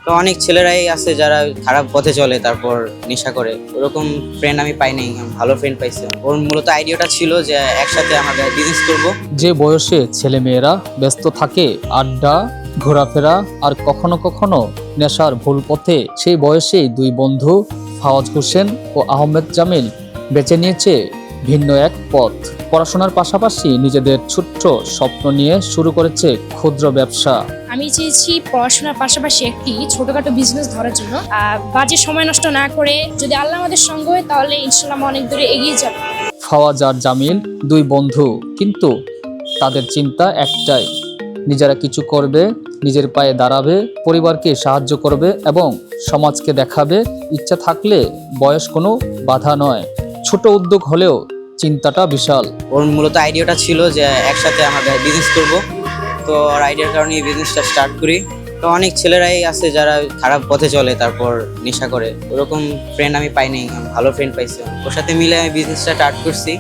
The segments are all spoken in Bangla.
তো অনেক ছেলেরাই আছে যারা খারাপ পথে চলে, তারপর নেশা করে। ওরকম ফ্রেন্ড আমি পাইনি, ভালো ফ্রেন্ড পাইছি। ওর মূলত আইডিয়াটা ছিল যে একসাথে আমরা বিজনেস করব। যে বয়সে ছেলেমেয়েরা ব্যস্ত থাকে আড্ডা, ঘোরাফেরা আর কখনো কখনো নেশার ভুল পথে, সেই বয়সেই দুই বন্ধু ফাওয়াজ হোসেন ও আহমেদ জামিল বেছে নিয়েছে ভিন্ন এক পথ। পড়াশোনার পাশাপাশি নিজেদের ছোট্ট স্বপ্ন নিয়ে শুরু করেছে ক্ষুদ্র ব্যবসা। আমি চেয়েছি পড়াশোনার পাশাপাশি একটি ছোটখাটো বিজনেস ধরার জন্য। বাজে সময় নষ্ট না করে যদি আল্লাহ আমাদের সঙ্গ হয় তাহলে ইনশাল্লাহ অনেক দূরে এগিয়ে যাবে। ফাওয়াজ আর জামিল দুই বন্ধু, কিন্তু তাদের চিন্তা একটাই, নিজেরা কিছু করবে, নিজের পায়ে দাঁড়াবে, পরিবারকে সাহায্য করবে এবং সমাজকে দেখাবে। ইচ্ছা থাকলে বয়স কোনো বাধা নয়। ছোট উদ্যোগ হলেও চিন্তাটা বিশাল। ওর মূলত আইডিয়াটা ছিল যে একসাথে আমরা বিজনেস করব। তো ওর আইডিয়ার কারণে এই বিজনেসটা স্টার্ট করি। তো অনেক ছেলেরাই আছে যারা খারাপ পথে চলে, তারপর নেশা করে। ওরকম ফ্রেন্ড আমি পাইনি, ভালো ফ্রেন্ড পাইছি। ওর সাথে মিলে আমি বিজনেসটা স্টার্ট করছি।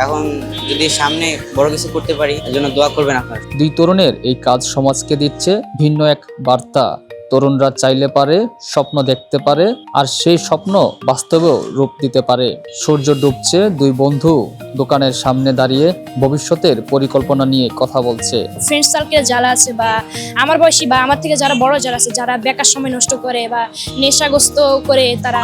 এখন যদি সামনে বড় কিছু করতে পারি, এর জন্য দোয়া করবেন আপনার। দুই তরুণের এই কাজ সমাজকে দিচ্ছে ভিন্ন এক বার্তা। তরুণরা চাইলে পারে, স্বপ্ন দেখতে পারে, আর সেই স্বপ্ন বাস্তবেও রূপ দিতে পারে। সূর্য ডুবছে, দুই বন্ধু দোকানের সামনে দাঁড়িয়ে ভবিষ্যতের পরিকল্পনা নিয়ে কথা বলছে। ফ্রেন্ড সার্কেল যারা আছে বা আমার বয়সী বা আমার থেকে যারা বড় যারা আছে, যারা বেকার সময় নষ্ট করে বা নেশাগ্রস্ত করে তারা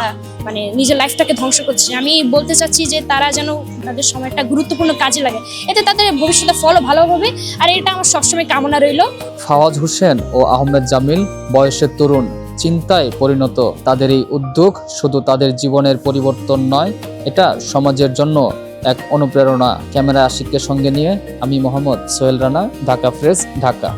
নিজের লাইফটাকে ধ্বংস করছে, আমি বলতে চাচ্ছি যে তারা যেন তাদের সময়টা গুরুত্বপূর্ণ কাজে লাগে, এতে তাদের ভবিষ্যতে ফলও ভালো হবে। আর এটা আমার সবসময় কামনা রইল। ফাওয়াজ হোসেন ও আহমেদ জামিল বয়সের তরুণ, চিন্তায় পরিণত। তাদের এই উদ্যোগ শুধু তাদের জীবনের পরিবর্তন নয়, এটা সমাজের জন্য এক অনুপ্রেরণা। ক্যামেরা আশিককে সঙ্গে নিয়ে আমি মোহাম্মদ সোহেল রানা, ঢাকা প্রেস, ঢাকা।